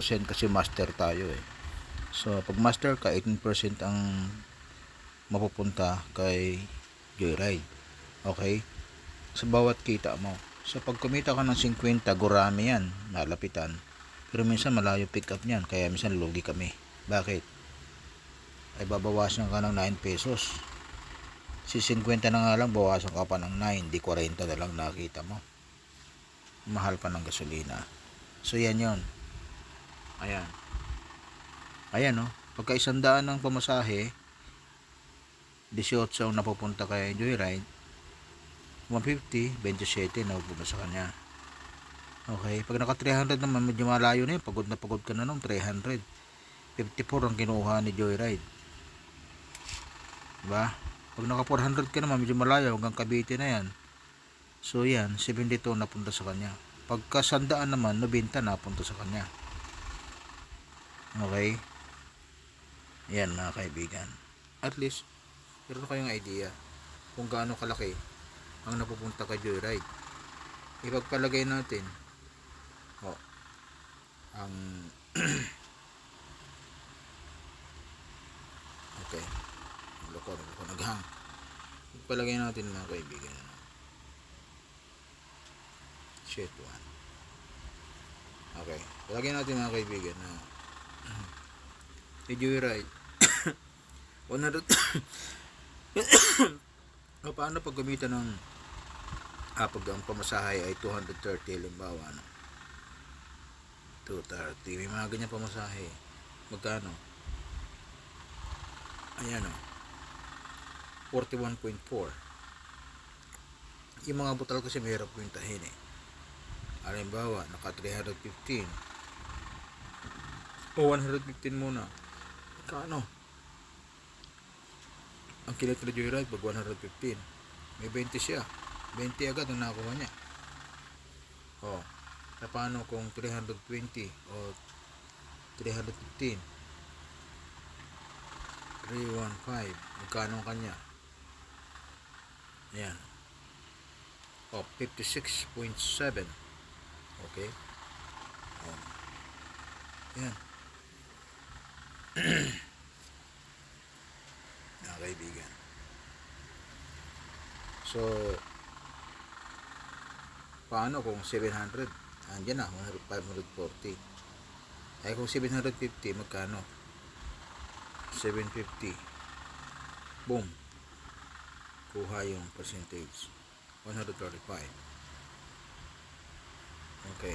kasi master tayo eh. So pag master ka, 18% ang mapupunta kay Joyride. Okay? Sa bawat kita mo. So pag kumita ka ng 50, gurami yan, nalapitan. Pero minsan malayo pick up niyan, kaya minsan lugi kami. Bakit? Ay babawasan ka ng 9 pesos. Si 50 na nga lang, bawasan ka pa ng 9, di 40 na lang nakita mo. Mahal pa ng gasolina. So yan yon. Ayan. Ayan, no? Pagka 100 ng pamasahe, 18 ang napupunta kay Joyride, 150, 27 na pupunta sa kanya. Okay, pag naka 300 naman, medyo malayo na yun, pagod na pagod ka na nung 300. 54 ang kinuha ni Joyride, diba? Pag naka 400 ka naman, medyo malayo, hanggang Cavite na yan. So yan, 72 napunta sa kanya. Pagka 100 naman, 90 napunta sa kanya. Okay, yan mga kaibigan. At least meron kayong idea kung gaano kalaki ang napupunta kay Joyride. Ipagpalagay natin ang okay, loko naghang. Ipagpalagay natin mga kaibigan, shit one. Okay, palagay natin mga kaibigan na kay Joyride 100 o paano pag gamitan ng pag ang pamasahe ay 230, halimbawa 230, may mga ganyan pamasahe, magkano? Ayan 41.4. Yung mga butal kasi mahirap kwentahin eh. Halimbawa naka 315 o 115 muna, magkano ang kilit na Joyride pag 115? May 20 siya, 20 agad ang nakuha niya. Na paano kung 320 o 315, 315, magkano ang kanya? Ayan, 56.7. Okay, ayan. Mga kaibigan, so paano kung 700? Andyan na 540. Ay kung 750, magkano? 750, boom, kuha yung percentage, 135. Okay,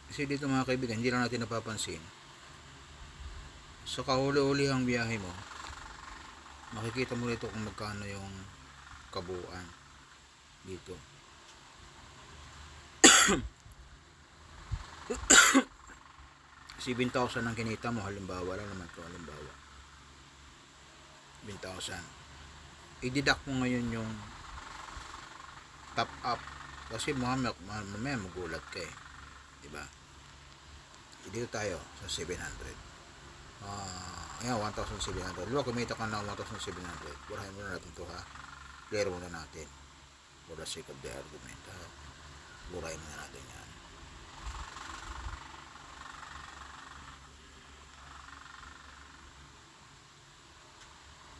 kasi dito mga kaibigan, hindi lang natin napapansin, sa kahuli-huli ang biyahe mo, makikita mo nito kung magkano yung kabuuan dito. 7,000 ang kinita mo, halimbawa lang naman to, halimbawa 7,000, i-deduct mo ngayon yung top up, kasi mamaya magulat ka eh, diba? Dito tayo sa 700. Ayan, 1,700. Diba kumita ka na 1,700, burahin muna natin to ha, clear muna natin for the sake of the argument ha, burahin muna natin yan.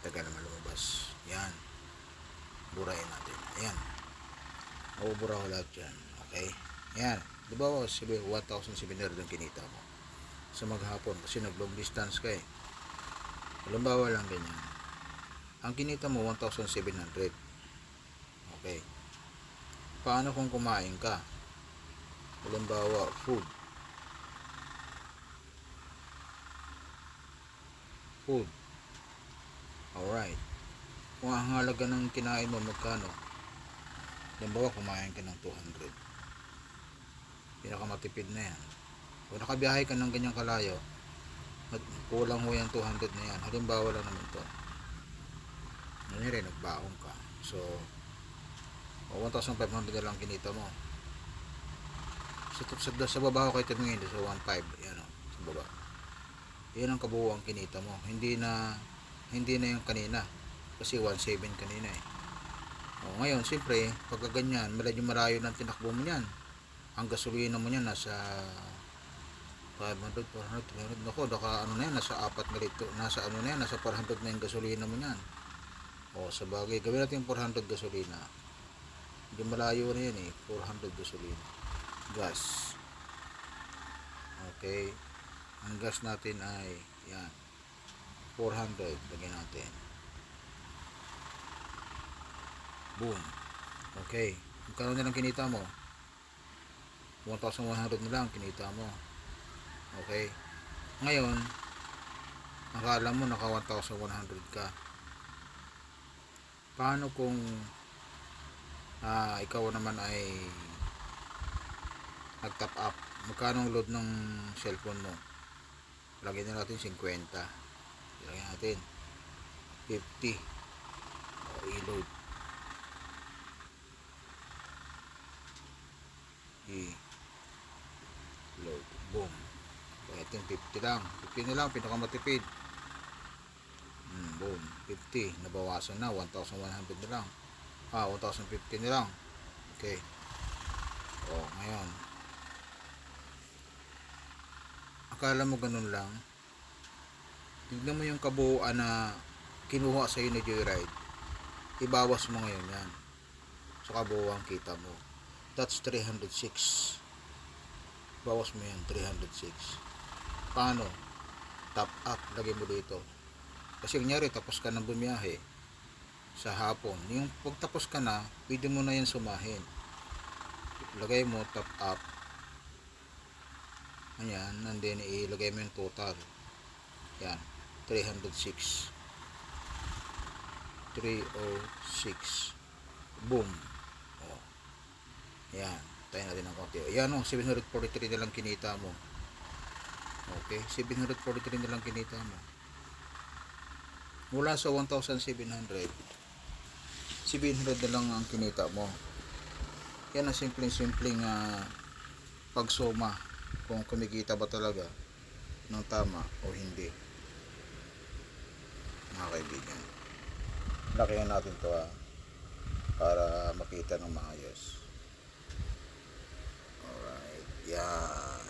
Taga naman lumabas yan, burahin natin, ayan, mabubura ko lahat yan. Okay, ayan, diba 1,700 ang kinita mo sa maghapon kasi nag long distance ka eh. Halimbawa lang ganyan, ang kinita mo 1,700. Okay, paano kung kumain ka, halimbawa food, alright, kung ang halaga ng kinain mo magkano, halimbawa kumain ka ng 200, pinakamatipid na yan. Kung nakabiyahe ka ng ganyang kalayo, kulang mo yung 200 na yan. Halimbawa lang naman to, nangyari nagbaong ka, so 1,500 na lang kinita mo. Sa baba ko kayo tumingin sa 1,500, yan sa baba, Yan ang kabuuang kinita mo. Hindi na yung kanina. Kasi 1.7 kanina eh. O, ngayon, siyempre, pagka ganyan, medyo malayo ng tinakbo mo yan. Ang gasolina mo niyan nasa 500, 400, 300. Nako, ano na yan, nasa 4 na rito. Nasa ano na yan, nasa 400 na yung gasolina mo niyan. O, sa bagay, gawin natin yung 400 gasolina. Hindi malayo na yan eh, 400 gasolina. Gas. Okay. Ang gas natin ay, yan, 400. Lagyan natin. Boom. Okay. Magkano na lang kinita mo? 1,100 na lang kinita mo. Okay. Ngayon, akala mo naka 1,100 ka. Paano kung ikaw naman ay nag-top up? Magkano ang load ng cellphone mo? Lagyan na natin 50. Lagyan natin 50. O, i-load. I-load. Boom. Lagyan natin 50 lang. 50 na lang, pinakamatipid. Boom. 50. Nabawasan na. 1,100 na lang. 1,050 na lang. Okay. O, ngayon. Akala mo ganun lang. Tignan mo yung kabuuan na kinuha sa'yo ni Joyride. Ibawas mo ngayon yan. Sa kabuuan kita mo. That's 306. Bawas mo yan. 306. Paano? Top up. Lagay mo dito. Kasi kunyari tapos ka ng bumiyahe sa hapon. Yung pagtapos ka na, pwede mo na yan sumahin. Lagay mo top up. Ayan, and then ilagay mo yung total. Yan, 306. 306. Boom. Oh. Yan, tayo natin ng konti. Ayan o, 743 na lang kinita mo. Okay, 743 na lang kinita mo. Mula sa 1,700, 700 na lang ang kinita mo. Yan ang simpleng pagsuma kung kumikita ba talaga ng tama o hindi, mga kaibigan. Lakihan natin to para makita ng maayos. Alright, yan.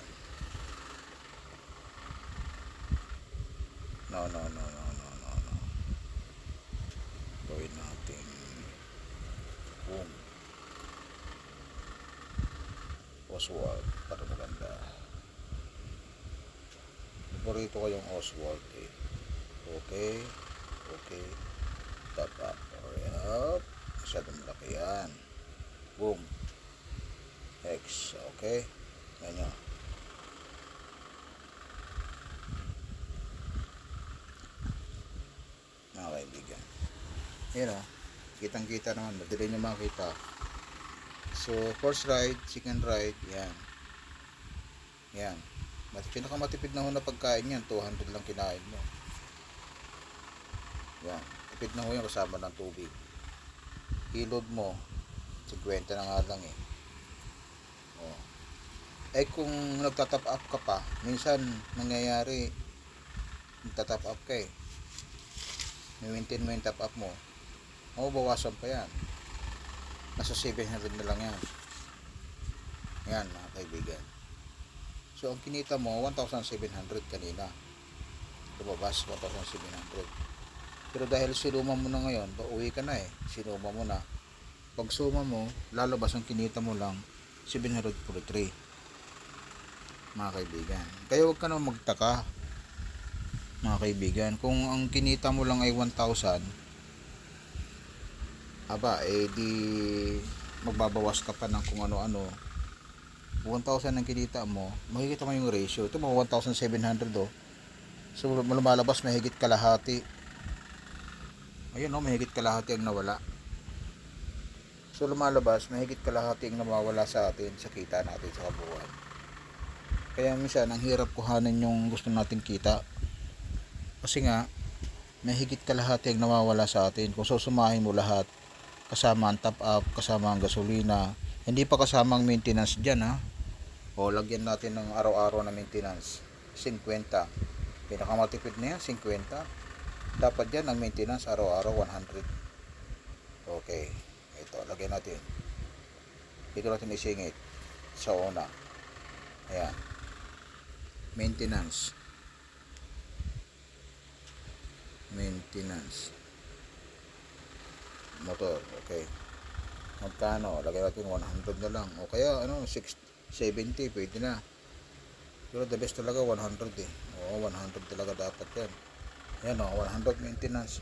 No. Gawin natin boom. Oswald para maganda. Paborito ko yung Oswald eh. Okay. Top up. Alright. Masyadong malaki yan. Boom. X. Okay. Ganyan. Mga kaibigan. Yan o. Kitang kita naman. Madali nyo makita. So, first ride, second ride, yan. Pinakamatipid na ho na pagkain yan, 200 lang kinain mo. Yan. Tipid na ho yung kasama ng tubig. I-load mo, 50 na nga lang eh. O. Eh kung nagtatap up ka pa, minsan nangyayari, nagtatap up ka eh. Maintain mo yung top up mo. Bawasan pa yan. Nasa 700 na lang yan. Yan mga kaibigan. So ang kinita mo 1,700 kanina. Lumabas 1,700. Pero dahil sinuma mo na ngayon, pauwi ka na eh. Sinuma mo na. Pag suma mo, lalabas ang kinita mo lang 743. Mga kaibigan. Kaya huwag ka na magtaka. Mga kaibigan, kung ang kinita mo lang ay 1,000, di magbabawas ka pa ng kung ano-ano. 1,000 ang kinita mo, makikita mo yung ratio. Ito mga 1,700 oh. So lumalabas mahigit kalahati. Ayun oh, mahigit kalahati ang nawala. So lumalabas mahigit kalahati ang nawawala sa atin, sa kita natin sa kabuuan. Kaya minsan ang hirap kuhanin yung gusto nating kita. Kasi nga mahigit kalahati ang nawawala sa atin. Kung susumahin mo lahat, kasama ang top up, kasama ang gasolina, hindi pa kasama ang maintenance dyan ha. O lagyan natin ng araw-araw na maintenance 50. Pinakamatipid na yan, 50. Dapat yan, ang maintenance araw-araw 100. Okay. Ito, lagyan natin. Dito natin isingit sa una. Ayan. Maintenance. Motor. Okay. Magkano? Lagyan natin 100 na lang. O kaya, 70, pwede na. Pero the best talaga 100 eh. Oo, 100 talaga dapat yan. Yan 100 maintenance.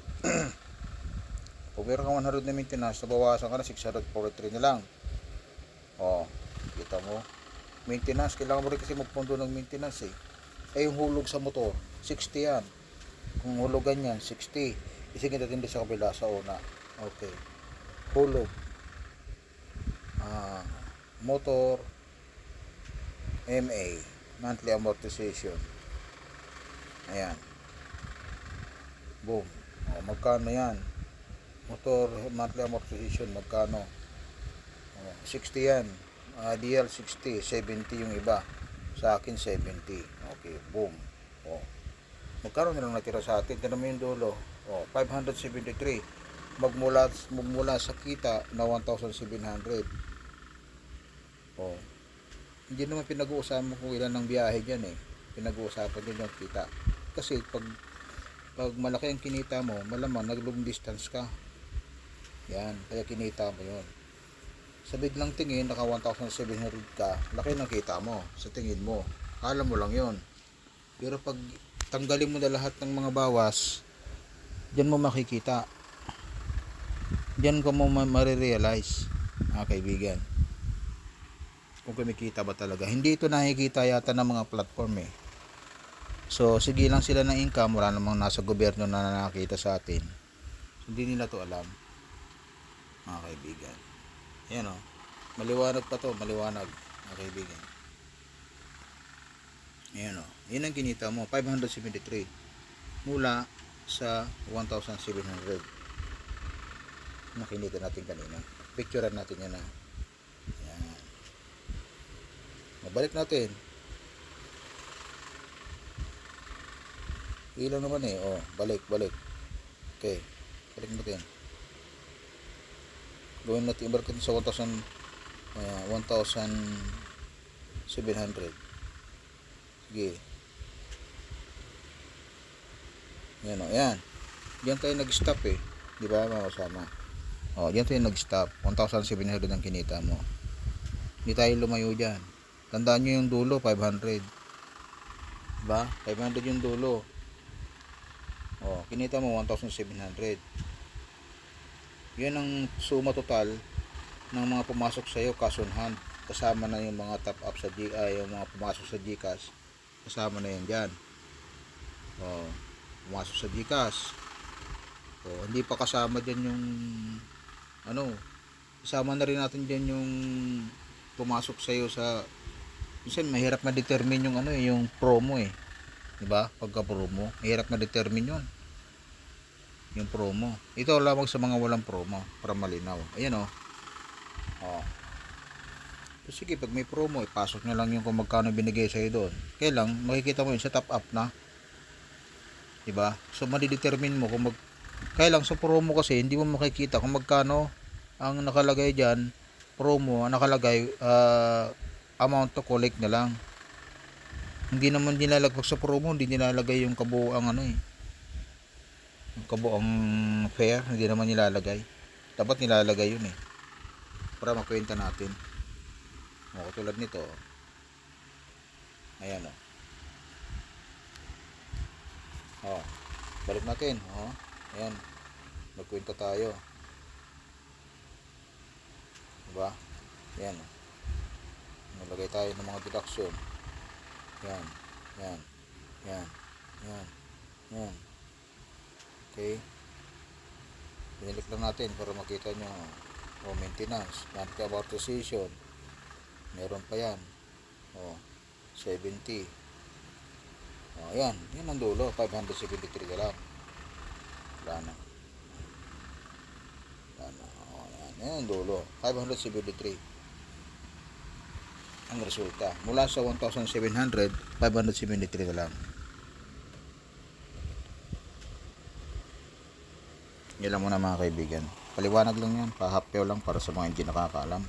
Kung meron kang 100 na maintenance, nabawasan ka na 643 na lang. Kita mo. Maintenance, kailangan mo rin kasi magpondo ng maintenance eh. Yung hulog sa motor, 60 yan. Kung hulugan yan, 60. Isingit natin din sa kabila, sa una. Okay. Hulog. Motor, MA, monthly amortization. Ayan. Boom. Magkano yan? Motor, monthly amortization, magkano? 60 yan. DL 60, 70 yung iba. Sa akin 70. Okay, boom. Magkano nilang natira sa atin? Tignan mo yung dulo. 573. Magmula sa kita na 1,700. Hindi naman pinag-uusapan kung ilan ng biyahe dyan eh. Pinag-uusapan din yung kita. Kasi pag malaki ang kinita mo, malamang nag-long distance ka. Yan, kaya kinita mo yun. Sa biglang tingin, naka 1,700 ka, laki ng kita mo sa tingin mo. Alam mo lang yun. Pero pag tanggalin mo na lahat ng mga bawas, dyan mo makikita. Dyan ko mo marirealize, mga kaibigan, kung kumikita ba talaga. Hindi ito nakikita yata ng mga platform eh. So, sige lang sila ng income, wala namang nasa gobyerno na nakakita sa atin. So, hindi nila to alam, mga kaibigan. Yan maliwanag pa to, maliwanag, mga kaibigan. Yan yun ang kinita mo, 573 mula sa 1,700 na kinita natin kanina. Picturean natin yan yan. Mabalik natin. Ilang naman eh. Balik. Okay. Balik natin. Gawin natin, i-mark natin sa 1,700. Sige. Yan yan. Diyan tayo nag-stop eh. Di ba mga kasama? Diyan tayo nag-stop. 1,700 ang kinita mo. Hindi tayo lumayo dyan. Tandaan nyo yung dulo, 500. Diba? 500 yung dulo. Kinita mo 1,700. Yan ang suma total ng mga pumasok sa iyo cash on hand. Kasama na yung mga top up sa yung mga pumasok sa GCash. Kasama na yan dyan. Pumasok sa GCash. Hindi pa kasama dyan yung kasama na rin natin dyan yung pumasok sa iyo sa minsan mahirap ma-determine yung yung promo eh. Diba? Pagka promo, mahirap ma-determine yun. Yung promo. Ito lamang sa mga walang promo para malinaw. Ayan So, sige, pag may promo, ipasok nyo lang yung kung magkano binigay sa'yo doon. Kaya lang, makikita mo yun sa top up na. Diba? So, madidetermine mo kung kaya lang sa promo kasi, hindi mo makikita kung magkano ang nakalagay dyan. Promo, ang nakalagay, amount to collect na lang. Hindi naman nilalagay sa promo, hindi nilalagay yung kabuuang yung kabuuang fare, hindi naman nilalagay. Dapat nilalagay yun eh. Para makwenta natin. Katulad nito. Ayan balik natin. Ayan. Magkwenta tayo. Diba? Ayan. Nalagay tayo ng mga deduction. Yan. Okay. Pinalik lang natin para makita nyo. Maintenance, monthly amortization. Meron pa yan. 70. Yan ang dulo. 573 ka lang. Wala na. Yan ang dulo. 573. Ang resulta. Mula sa 1,700, 573 na lang. Yan lang muna mga kaibigan. Paliwanag lang yan, pahapyaw lang para sa mga hindi nakakaalam.